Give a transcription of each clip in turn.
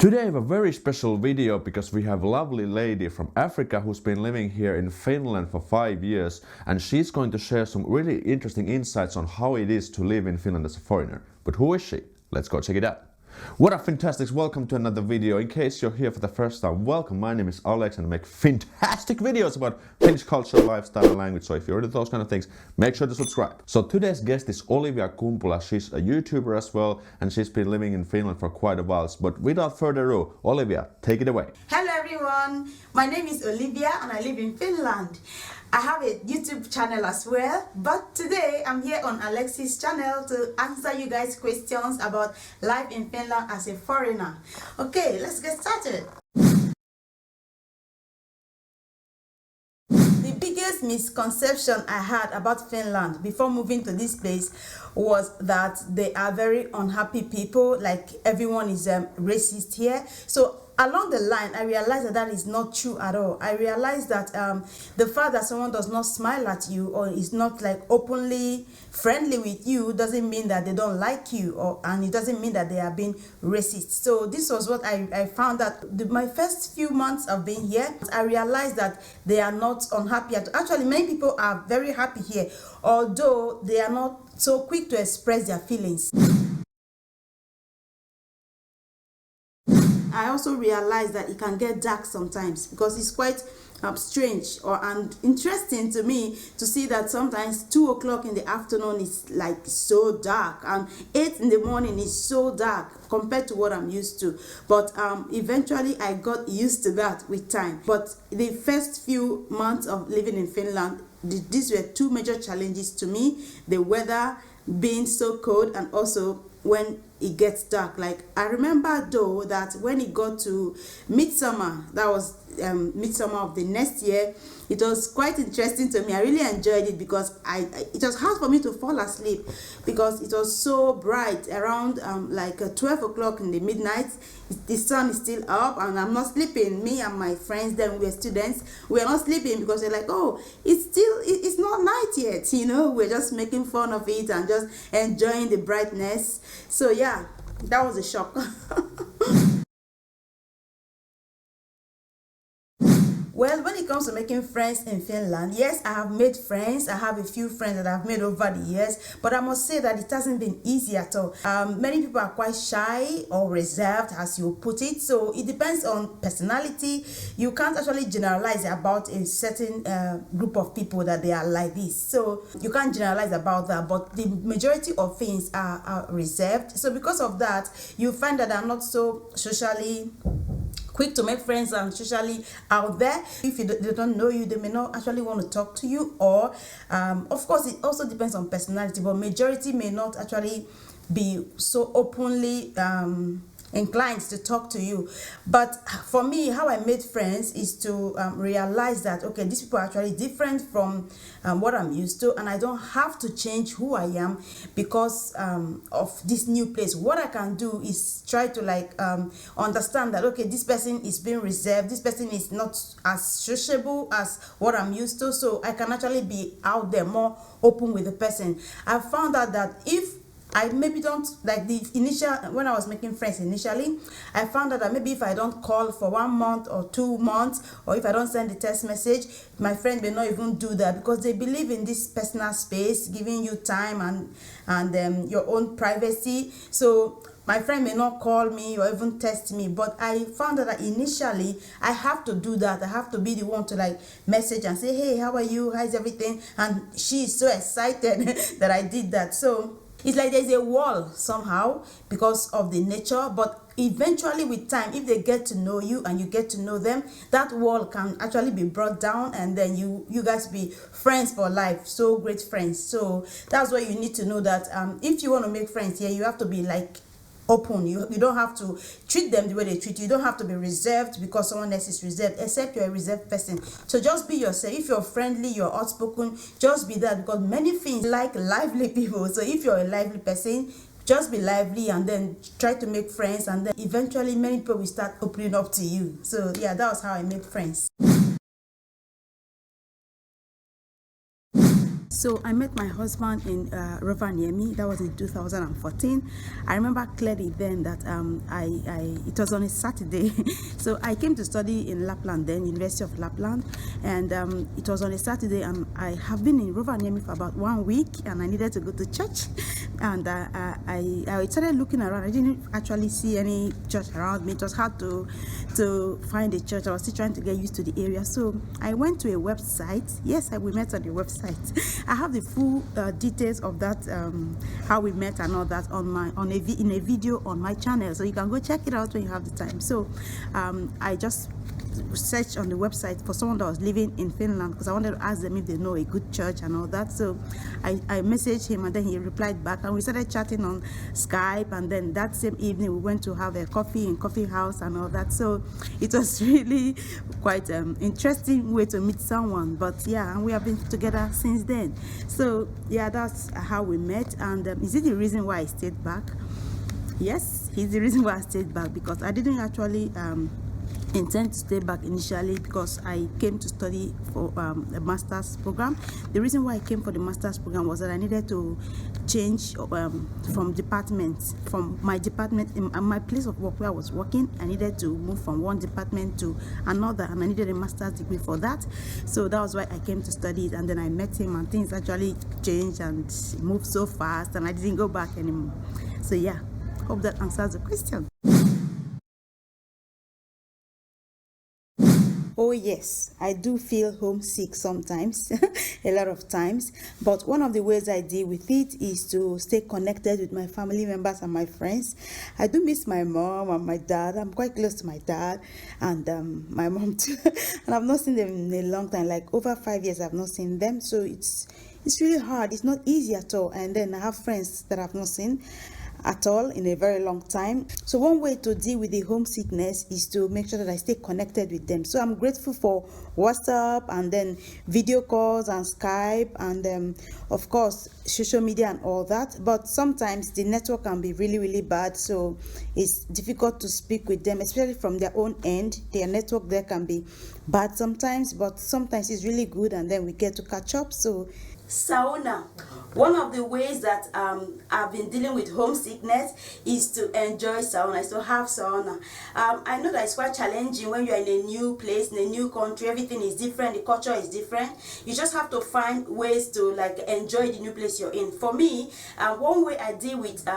Today I have a very special video because we have a lovely lady from Africa who's been living here in Finland for 5 years, and she's going to share some really interesting insights on how it is to live in Finland as a foreigner. But who is she? Let's go check it out. What up, fantastics, welcome to another video. In case you're here for the first time, welcome. My name is Aleksi and I make fantastic videos about Finnish culture, lifestyle and language, so if you're into those kind of things, make sure to subscribe. So today's guest is Olivia Kumpula. She's a YouTuber as well, and she's been living in Finland for quite a while. But without further ado, Olivia, take it away. Hello everyone, my name is Olivia and I live in Finland. I have a YouTube channel as well, but today I'm here on Aleksi's channel to answer you guys questions about life in Finland as a foreigner. Okay, let's get started. The biggest misconception I had about Finland before moving to this place was that they are very unhappy people, like everyone is racist here. So along the line, I realized that is not true at all. I realized that the fact that someone does not smile at you or is not like openly friendly with you doesn't mean that they don't like you, and it doesn't mean that they are being racist. So this was what I found out my first few months of being here. I realized that they are not unhappy. Actually, many people are very happy here, although they are not so quick to express their feelings. I also realized that it can get dark sometimes because it's quite strange and interesting to me to see that sometimes 2 o'clock in the afternoon is like so dark and 8 in the morning is so dark compared to what I'm used to. But eventually I got used to that with time. But the first few months of living in Finland, these were two major challenges to me: the weather being so cold and also when it gets dark. Like I remember though that when it got to midsummer, that was midsummer of the next year, it was quite interesting to me. I really enjoyed it because it was hard for me to fall asleep because it was so bright around like 12 o'clock in the midnight. The sun is still up and I'm not sleeping. Me and my friends, then we were students, we are not sleeping because they're like, oh, it's not night yet, you know. We're just making fun of it and just enjoying the brightness. So yeah, that was a shock. Well, when it comes to making friends in Finland, yes, I have made friends. I have a few friends that I've made over the years, but I must say that it hasn't been easy at all. Many people are quite shy or reserved, as you put it, so it depends on personality. You can't actually generalize about a certain group of people that they are like this, so you can't generalize about that, but the majority of things are reserved. So because of that, you find that I'm not so socially quick to make friends and socially out there. If they don't know you, they may not actually want to talk to you, or of course it also depends on personality, but majority may not actually be so openly inclined to talk to you. But for me, how I made friends is to realize that, okay, these people are actually different from what I'm used to, and I don't have to change who I am because of this new place. What I can do is try to like understand that, okay, this person is being reserved, this person is not as sociable as what I'm used to, so I can actually be out there more open with the person. I found out that if I maybe don't, like the initial, when I was making friends initially, I found out that maybe if I don't call for 1 month or 2 months, or if I don't send a text message, my friend may not even do that because they believe in this personal space, giving you time and your own privacy. So my friend may not call me or even text me, but I found out that initially I have to do that. I have to be the one to like message and say, hey, how are you? How's everything? And she is so excited that I did that. So it's like there's a wall somehow because of the nature, but eventually with time, if they get to know you and you get to know them, that wall can actually be brought down, and then you guys be friends for life, so great friends. So that's why you need to know that if you want to make friends here, you have to be like open. You don't have to treat them the way they treat you. You don't have to be reserved because someone else is reserved, except you're a reserved person. So just be yourself. If you're friendly, you're outspoken, just be that, because many things like lively people. So if you're a lively person, just be lively and then try to make friends, and then eventually many people will start opening up to you. So yeah, that was how I made friends. So I met my husband in Rovaniemi. That was in 2014. I remember clearly then that it was on a Saturday. So I came to study in Lapland then, University of Lapland, and it was on a Saturday, and I have been in Rovaniemi for about 1 week, and I needed to go to church, and I started looking around. I didn't actually see any church around me. It was hard to find a church. I was still trying to get used to the area, so I went to a website. Yes, we met on the website. I have the full details of that, how we met and all that in a video on my channel, so you can go check it out when you have the time. So I just searched on the website for someone that was living in Finland, because I wanted to ask them if they know a good church and all that. So I messaged him, and then he replied back, and we started chatting on Skype, and then that same evening we went to have a coffee in coffee house and all that. So it was really quite interesting way to meet someone. But yeah, and we have been together since then. So yeah, that's how we met. And is it the reason why I stayed back? Yes, he's the reason why I stayed back, because I didn't actually intend to stay back initially, because I came to study for a master's program. The reason why I came for the master's program was that I needed to change from my department in my place of work where I was working. I needed to move from one department to another, and I needed a master's degree for that. So that was why I came to study it, and then I met him, and things actually changed and moved so fast, and I didn't go back anymore. So yeah, hope that answers the question. Oh yes, I do feel homesick sometimes, a lot of times. But one of the ways I deal with it is to stay connected with my family members and my friends. I do miss my mom and my dad. I'm quite close to my dad and my mom too. And I've not seen them in a long time, like over 5 years I've not seen them. So it's really hard. It's not easy at all. And then I have friends that I've not seen at all in a very long time. So one way to deal with the homesickness is to make sure that I stay connected with them. So I'm grateful for WhatsApp, and then video calls and Skype, and of course social media and all that. But sometimes the network can be really, really bad, so it's difficult to speak with them, especially from their own end. Their network there can be bad sometimes, but sometimes it's really good, and then we get to catch up. So sauna. One of the ways that I've been dealing with homesickness is to enjoy sauna, is to have sauna. I know that it's quite challenging when you're in a new place, in a new country. Everything is different, the culture is different. You just have to find ways to like enjoy the new place you're in. For me, one way I deal with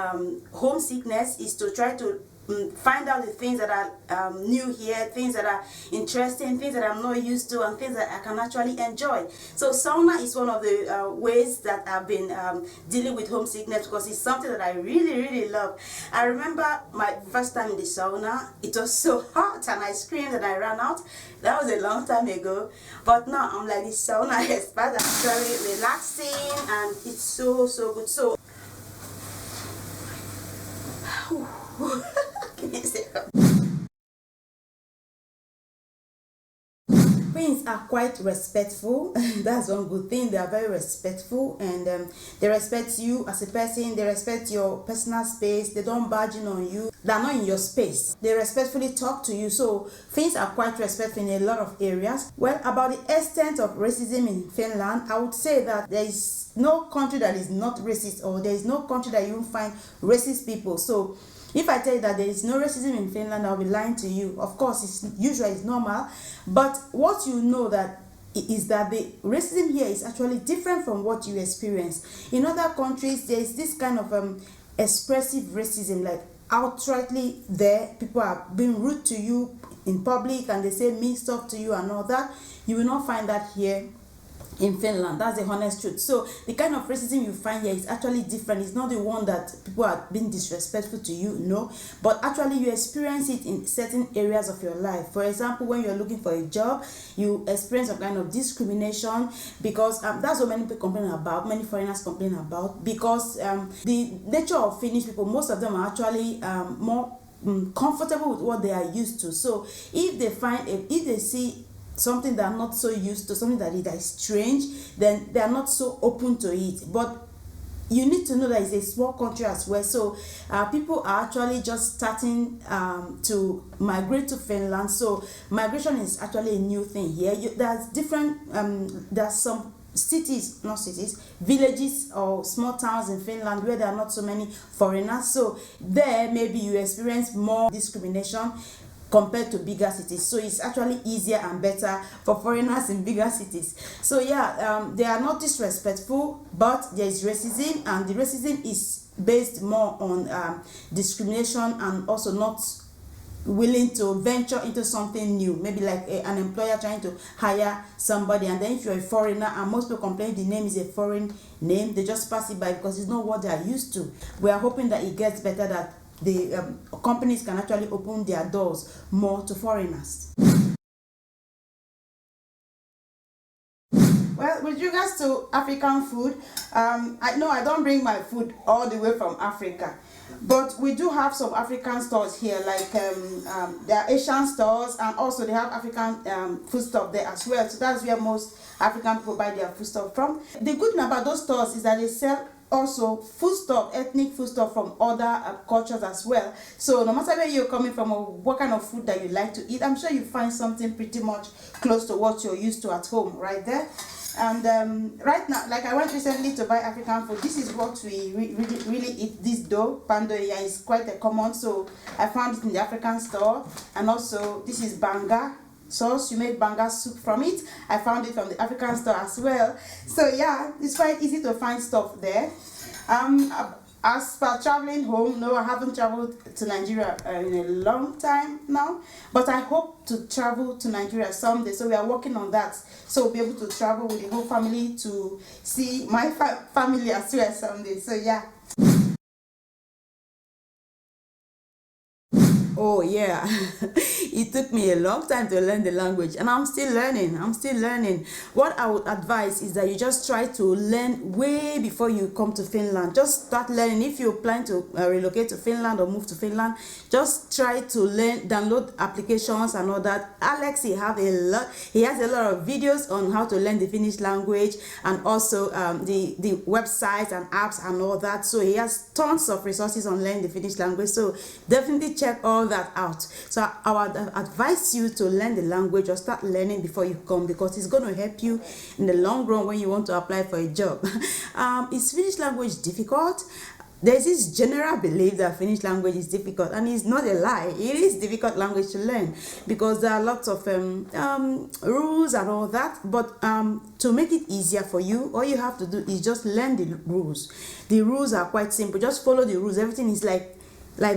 homesickness is to try to find out the things that are new here, things that are interesting, things that I'm not used to, and things that I can actually enjoy. So sauna is one of the ways that I've been dealing with homesickness, because it's something that I really, really love. I remember my first time in the sauna, it was so hot and I screamed and I ran out. That was a long time ago. But now I'm like the sauna expert. It's very relaxing and it's so, so good. So Queens are quite respectful. That's one good thing. They are very respectful, and they respect you as a person. They respect your personal space. They don't barge in on you. They are not in your space. They respectfully talk to you. So Finns are quite respectful in a lot of areas. Well, about the extent of racism in Finland, I would say that there is no country that is not racist, or there is no country that you won't find racist people. So if I tell you that there is no racism in Finland, I'll be lying to you. Of course, it's normal, but what you know that is that the racism here is actually different from what you experience. In other countries, there is this kind of expressive racism, like outrightly there, people are being rude to you in public and they say mean stuff to you and all that. You will not find that here in Finland. That's the honest truth. So the kind of racism you find here is actually different. It's not the one that people are being disrespectful to you, no, but actually you experience it in certain areas of your life. For example, when you're looking for a job, you experience some kind of discrimination, because that's what many people complain about, many foreigners complain about, because the nature of Finnish people, most of them are actually more comfortable with what they are used to. So if they see something they are not so used to, something that is strange, then they are not so open to it. But you need to know that it's a small country as well. So people are actually just starting to migrate to Finland. So migration is actually a new thing here. There's different, there's some cities, not cities, villages or small towns in Finland where there are not so many foreigners. So there maybe you experience more discrimination compared to bigger cities. So it's actually easier and better for foreigners in bigger cities. So yeah, they are not disrespectful, but there is racism, and the racism is based more on discrimination and also not willing to venture into something new, maybe like an employer trying to hire somebody, and then if you're a foreigner, and most people complain the name is a foreign name, they just pass it by because it's not what they are used to. We are hoping that it gets better, that the companies can actually open their doors more to foreigners. Well, with regards to African food, I know I don't bring my food all the way from Africa, but we do have some African stores here, like there are Asian stores, and also they have African food stuff there as well. So that's where most African people buy their food stuff from. The good thing about those stores is that they sell also food stuff, ethnic food stuff from other cultures as well. So no matter where you're coming from or what kind of food that you like to eat, I'm sure you find something pretty much close to what you're used to at home right there. And right now, like I went recently to buy African food, this is what we really eat. This dough, pando, yeah, is quite a common, so I found it in the African store. And also this is banga sauce, you make banga soup from it. I found it from the African store as well. So yeah, it's quite easy to find stuff there. As for traveling home, no, I haven't traveled to Nigeria in a long time now, but I hope to travel to Nigeria someday. So we are working on that, so we'll be able to travel with the whole family to see my family as well someday. So yeah. Oh yeah, it took me a long time to learn the language, and I'm still learning. What I would advise is that you just try to learn way before you come to Finland. Just start learning. If you plan to relocate to Finland or move to Finland, just try to learn, download applications and all that. Aleksi he has a lot of videos on how to learn the Finnish language, and also the websites and apps and all that. So he has tons of resources on learning the Finnish language. So definitely check all that out. So I would advise you to learn the language or start learning before you come, because it's going to help you in the long run when you want to apply for a job. Is Finnish language difficult? There's this general belief that Finnish language is difficult, and it's not a lie. It is difficult language to learn because there are lots of rules and all that. But to make it easier for you, all you have to do is just learn the rules. The rules are quite simple. Just follow the rules. Everything is like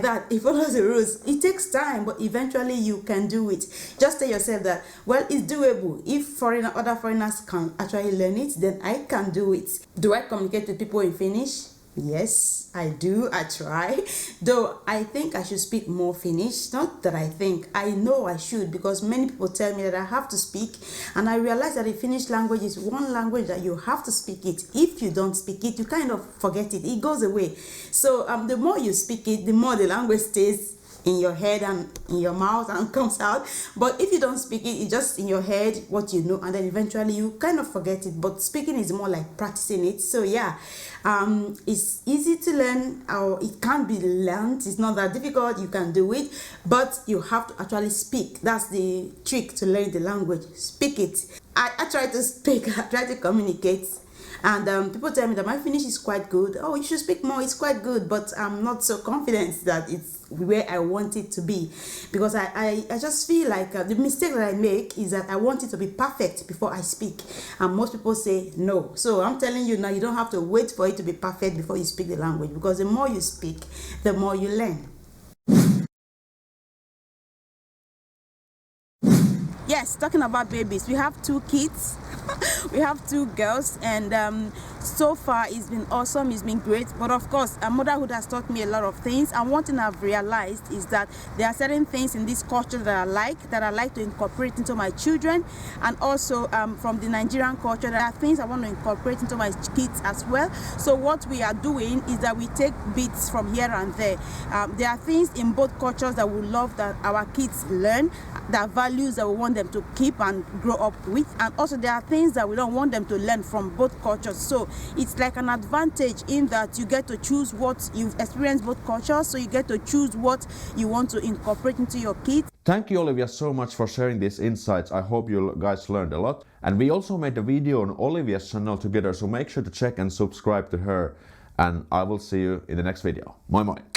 that. It follows the rules. It takes time, but eventually you can do it. Just tell yourself that, well, it's doable. If other foreigners can actually learn it, then I can do it. Do I communicate with people in Finnish? Yes, I do. I try. Though I think I should speak more Finnish. Not that I think. I know I should, because many people tell me that I have to speak. And I realize that the Finnish language is one language that you have to speak it. If you don't speak it, you kind of forget it. It goes away. So the more you speak it, the more the language stays in your head and in your mouth and comes out. But if you don't speak it, it's just in your head what you know, and then eventually you kind of forget it. But speaking is more like practicing it. So yeah, it's easy to learn, or it can be learned. It's not that difficult. You can do it, but you have to actually speak. That's the trick to learn the language. Speak it. I try to speak. I try to communicate. And people tell me that my Finnish is quite good. Oh, you should speak more. It's quite good, but I'm not so confident that it's where I want it to be, because I just feel like the mistake that I make is that I want it to be perfect before I speak, and most people say no. So I'm telling you now, you don't have to wait for it to be perfect before you speak the language, because the more you speak, the more you learn. Yes, talking about babies, we have 2 kids. We have 2 girls, and so far it's been awesome, it's been great. But of course, motherhood has taught me a lot of things, and one thing I've realized is that there are certain things in this culture that I like to incorporate into my children, and also from the Nigerian culture, there are things I want to incorporate into my kids as well. So what we are doing is that we take bits from here and there. There are things in both cultures that we love that our kids learn, there are values that we want them to keep and grow up with, and also there are things that we don't want them to learn from both cultures. So it's like an advantage in that you get to choose what you've experienced both cultures, so you get to choose what you want to incorporate into your kids. Thank you, Olivia, so much for sharing these insights. I hope you guys learned a lot. And we also made a video on Olivia's channel together, so make sure to check and subscribe to her. And I will see you in the next video. Moi moi!